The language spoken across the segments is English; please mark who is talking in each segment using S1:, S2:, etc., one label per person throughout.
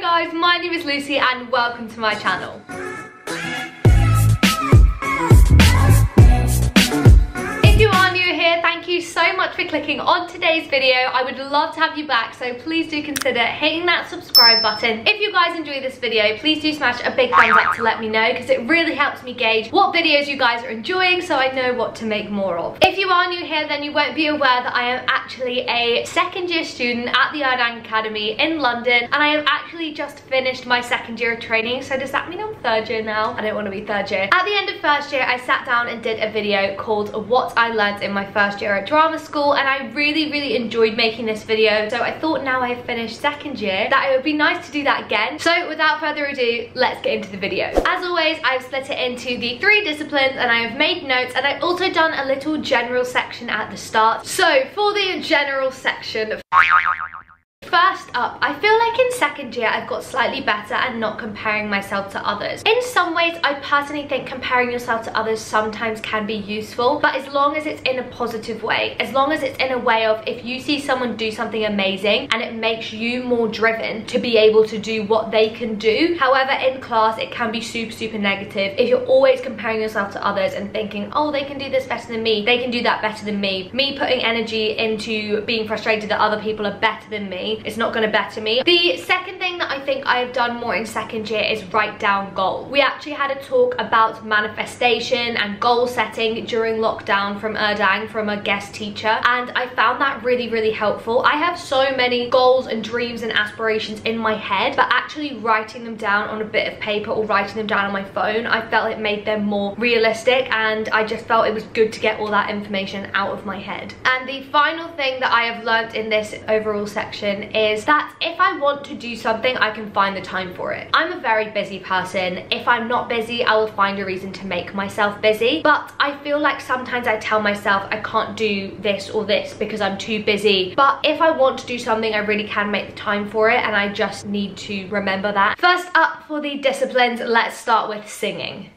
S1: guys, my name is Lucy and welcome to my channel. If you are new here, thank you so much for clicking on today's video. I would love to have you back, so please do consider hitting that subscribe button. If you guys enjoy this video, please do smash a big thumbs up to let me know, because it really helps me gauge what videos you guys are enjoying so I know what to make more of. If you are new here, then you won't be aware that I am actually a second year student at the Urdang Academy in London, and I have actually just finished my second year of training. So does that mean I'm third year now? I don't want to be third year. At the end of first year, I sat down and did a video called What I Learned in My First Year at Drama School, and I really enjoyed making this video. So I thought now I have finished second year that it would be nice to do that again. So without further ado, let's get into the video. As always, I've split it into the 3 disciplines and I have made notes, and I've also done a little general section at the start. So for the general section, first up, I feel like in second year I've got slightly better at not comparing myself to others. In some ways, I personally think comparing yourself to others sometimes can be useful, but as long as it's in a positive way, as long as it's in a way of if you see someone do something amazing and it makes you more driven to be able to do what they can do. However, in class it can be super negative if you're always comparing yourself to others and thinking, oh, they can do this better than me, they can do that better than me. Me putting energy into being frustrated that other people are better than me, it's not going to better me. The second thing that I think I have done more in second year is write down goals. We actually had a talk about manifestation and goal setting during lockdown from Urdang, from a guest teacher, and I found that really helpful. I have so many goals and dreams and aspirations in my head, but actually writing them down on a bit of paper or writing them down on my phone, I felt it made them more realistic, and I just felt it was good to get all that information out of my head. And the final thing that I have learnt in this overall section is that if I want to do something, I can find the time for it. I'm a very busy person. If I'm not busy, I will find a reason to make myself busy, but I feel like sometimes I tell myself I can't do this or this because I'm too busy. But if I want to do something, I really can make the time for it, and I just need to remember that. First up for the disciplines, let's start with singing.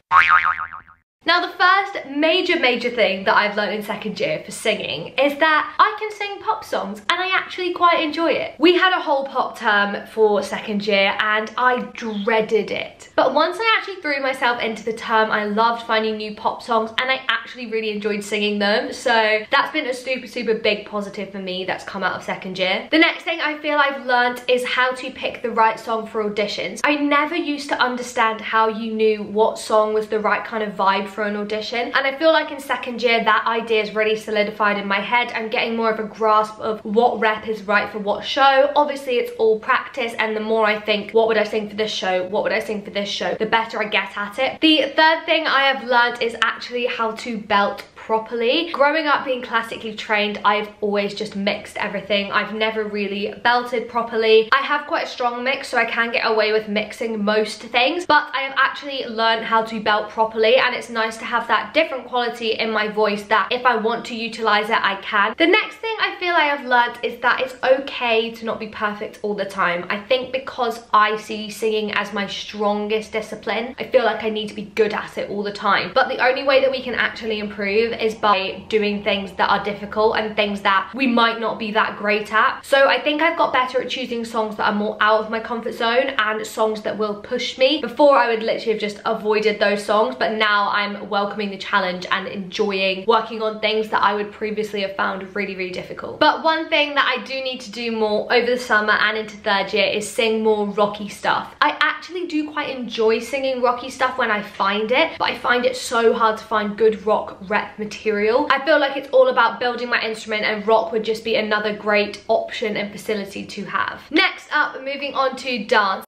S1: Now, the first major thing that I've learned in second year for singing is that I can sing pop songs, and I actually quite enjoy it. We had a whole pop term for second year and I dreaded it. But once I actually threw myself into the term, I loved finding new pop songs and I actually really enjoyed singing them. So that's been a super big positive for me that's come out of second year. The next thing I feel I've learned is how to pick the right song for auditions. I never used to understand how you knew what song was the right kind of vibe for an audition, and I feel like in second year that idea is really solidified in my head. I'm getting more of a grasp of what rep is right for what show. Obviously it's all practice, and the more I think, what would I sing for this show, what would I sing for this show, the better I get at it. The third thing I have learned is actually how to belt properly. Growing up being classically trained, I've always just mixed everything. I've never really belted properly. I have quite a strong mix, so I can get away with mixing most things, but I have actually learned how to belt properly, and it's nice to have that different quality in my voice that if I want to utilize it, I can. The next thing I feel I have learned is that it's okay to not be perfect all the time. I think because I see singing as my strongest discipline, I feel like I need to be good at it all the time. But the only way that we can actually improve is by doing things that are difficult and things that we might not be that great at. So I think I've got better at choosing songs that are more out of my comfort zone and songs that will push me. Before I would literally have just avoided those songs, but now I'm welcoming the challenge and enjoying working on things that I would previously have found really difficult. But one thing that I do need to do more over the summer and into third year is sing more rocky stuff. I actually do quite enjoy singing rocky stuff when I find it, but I find it so hard to find good rock rep material. I feel like it's all about building my instrument, and rock would just be another great option and facility to have. Next up, moving on to dance.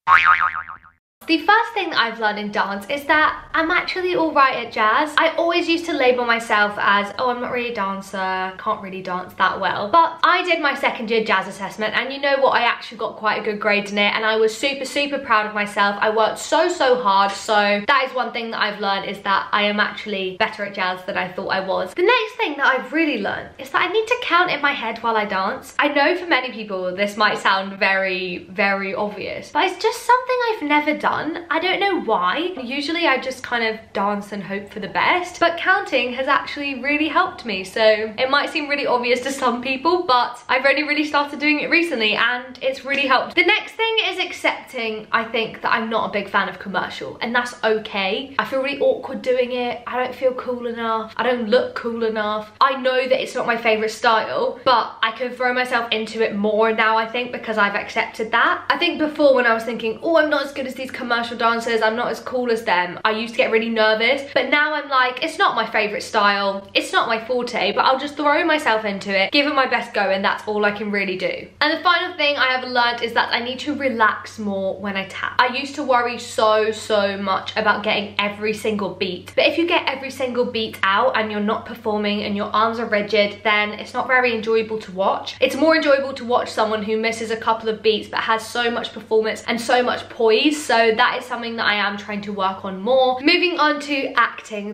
S1: The first thing that I've learned in dance is that I'm actually alright at jazz. I always used to label myself as, oh, I'm not really a dancer, can't really dance that well. But I did my second year jazz assessment, and you know what, I actually got quite a good grade in it, and I was super proud of myself. I worked so hard, so that is one thing that I've learned, is that I am actually better at jazz than I thought I was. The next thing that I've really learned is that I need to count in my head while I dance. I know for many people this might sound very obvious, but it's just something I've never done. done. I don't know why. Usually I just kind of dance and hope for the best, but counting has actually really helped me. So it might seem really obvious to some people, but I've only really started doing it recently and it's really helped. The next thing is accepting, I think, that I'm not a big fan of commercial, and that's okay. I feel really awkward doing it. I don't feel cool enough. I don't look cool enough. I know that it's not my favorite style, but I can throw myself into it more now, I think, because I've accepted that. I think before, when I was thinking, oh, I'm not as good as these commercial dancers, I'm not as cool as them, I used to get really nervous, but now I'm like, it's not my favorite style, it's not my forte, but I'll just throw myself into it, give it my best go, and that's all I can really do. And the final thing I have learned is that I need to relax more when I tap. I used to worry so much about getting every single beat, but if you get every single beat out and you're not performing and your arms are rigid, then it's not very enjoyable to watch. It's more enjoyable to watch someone who misses a couple of beats but has so much performance and so much poise. So that is something that I am trying to work on more. Moving on to acting.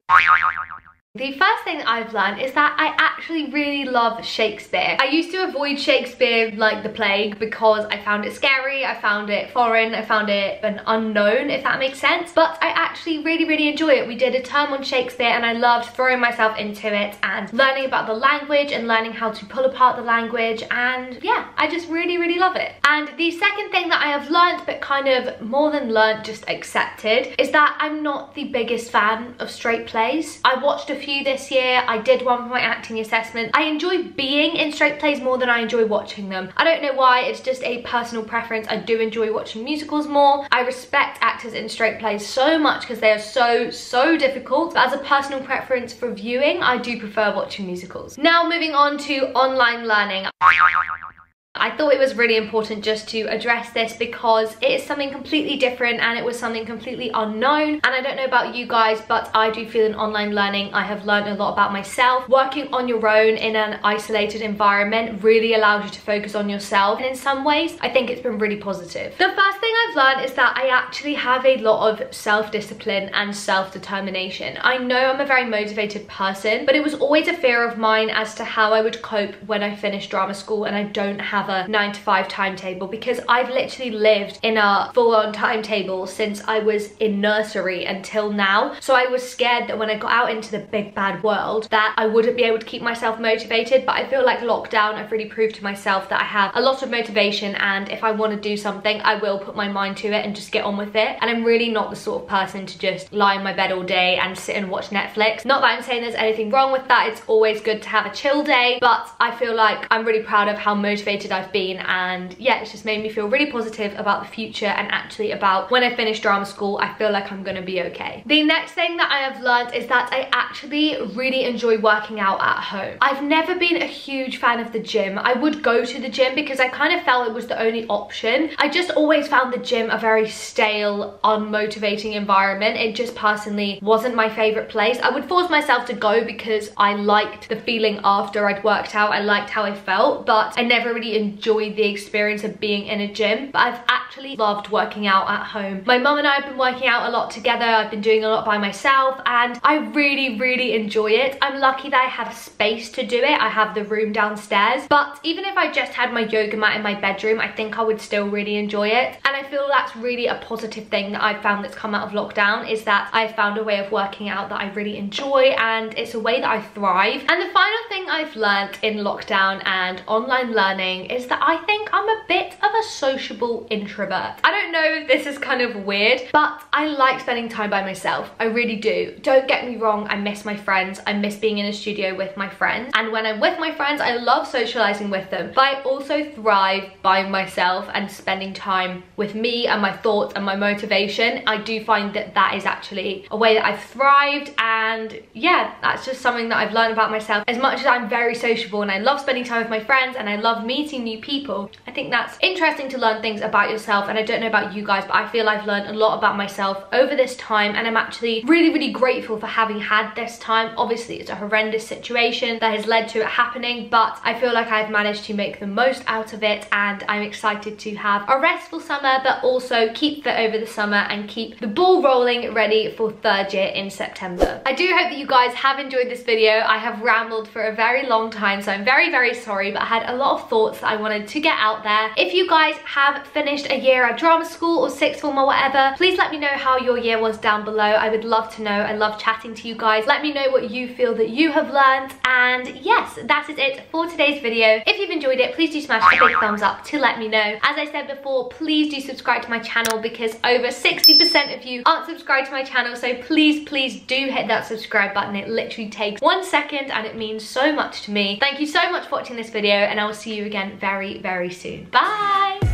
S1: The first thing that I've learned is that I actually really love Shakespeare. I used to avoid Shakespeare like the plague because I found it scary, I found it foreign, I found it an unknown, if that makes sense. But I actually really enjoy it. We did a term on Shakespeare and I loved throwing myself into it and learning about the language and learning how to pull apart the language, and yeah, I just really love it. And the second thing that I have learned, but kind of more than learned, just accepted, is that I'm not the biggest fan of straight plays. I watched a few this year. I did one for my acting assessment. I enjoy being in straight plays more than I enjoy watching them. I don't know why, it's just a personal preference. I do enjoy watching musicals more. I respect actors in straight plays so much because they are so difficult, but as a personal preference for viewing, I do prefer watching musicals. Now moving on to online learning. I thought it was really important just to address this because it is something completely different and it was something completely unknown. And I don't know about you guys, but I do feel in online learning I have learned a lot about myself. Working on your own in an isolated environment really allows you to focus on yourself, and in some ways I think it's been really positive. The first thing I've learned is that I actually have a lot of self-discipline and self-determination. I know I'm a very motivated person, but it was always a fear of mine as to how I would cope when I finished drama school and I don't have a 9-to-5 timetable, because I've literally lived in a full-on timetable since I was in nursery until now. So I was scared that when I got out into the big bad world that I wouldn't be able to keep myself motivated, but I feel like lockdown I've really proved to myself that I have a lot of motivation, and if I want to do something I will put my mind to it and just get on with it. And I'm really not the sort of person to just lie in my bed all day and sit and watch Netflix. Not that I'm saying there's anything wrong with that, it's always good to have a chill day, but I feel like I'm really proud of how motivated I've been, and yeah, it's just made me feel really positive about the future and actually about when I finish drama school I feel like I'm gonna be okay. The next thing that I have learned is that I actually really enjoy working out at home. I've never been a huge fan of the gym. I would go to the gym because I kind of felt it was the only option. I just always found the gym a very stale, unmotivating environment. It just personally wasn't my favorite place. I would force myself to go because I liked the feeling after I'd worked out. I liked how I felt, but I never really enjoyed the experience of being in a gym. But I've actually loved working out at home. My mum and I have been working out a lot together. I've been doing a lot by myself and I really enjoy it. I'm lucky that I have space to do it. I have the room downstairs, but even if I just had my yoga mat in my bedroom, I think I would still really enjoy it. And I feel that's really a positive thing that I've found that's come out of lockdown, is that I've found a way of working out that I really enjoy, and it's a way that I thrive. And the final thing I've learnt in lockdown and online learning is that I think I'm a bit of a sociable introvert. I don't know if this is kind of weird, but I like spending time by myself. I really do. Don't get me wrong, I miss my friends. I miss being in a studio with my friends. And when I'm with my friends, I love socializing with them. But I also thrive by myself and spending time with me and my thoughts and my motivation. I do find that that is actually a way that I've thrived, and yeah, that's just something that I've learned about myself. As much as I'm very sociable and I love spending time with my friends and I love meeting new people, I think that's interesting to learn things about yourself. And I don't know about you guys, but I feel I've learned a lot about myself over this time, and I'm actually really grateful for having had this time. Obviously it's a horrendous situation that has led to it happening, but I feel like I've managed to make the most out of it, and I'm excited to have a restful summer but also keep fit over the summer and keep the ball rolling ready for third year in September. I do hope that you guys have enjoyed this video. I have rambled for a very long time, so I'm very sorry, but I had a lot of thoughts that I wanted to get out there. If you guys have finished a year at drama school or sixth form or whatever, please let me know how your year was down below. I would love to know. I love chatting to you guys. Let me know what you feel that you have learned. And yes, that is it for today's video. If you've enjoyed it, please do smash a big thumbs up to let me know. As I said before, please do subscribe to my channel because over 60% of you aren't subscribed to my channel, so please do hit that subscribe button. It literally takes 1 second and it means so much to me. Thank you so much for watching this video, and I will see you again very soon. Bye!